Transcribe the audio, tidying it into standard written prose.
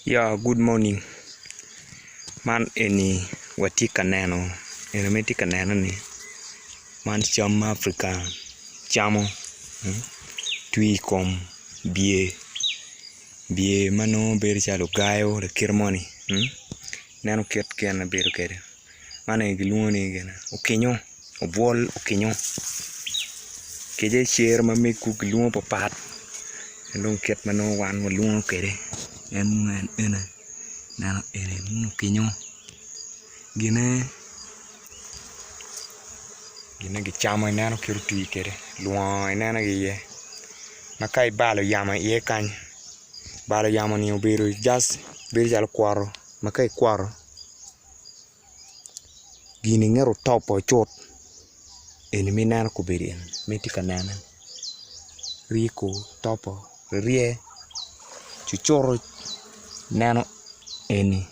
Yeah, good morning. Man eni watika neno. Eni metika neno ni. Man cham Africa. Chamo. Tui kom. Bie mano beri chalo gayo le kirmoni. Neno ket kena beru kere. Mane giluni gena. Okinyo. Obwol okinyo. Keje share mami kugilungo papat. Endong ket mano wan walungo kere. En nano ene muno kinyo gine gichamo nano kiro tui kere luo nano giye makai balo yama ye kany balo yama ni obedo just beri jalo kwaro makai kwaro gini ngero topo chot ene mi nano kubiri en mitika nano riko topo rie chuchoro nano eni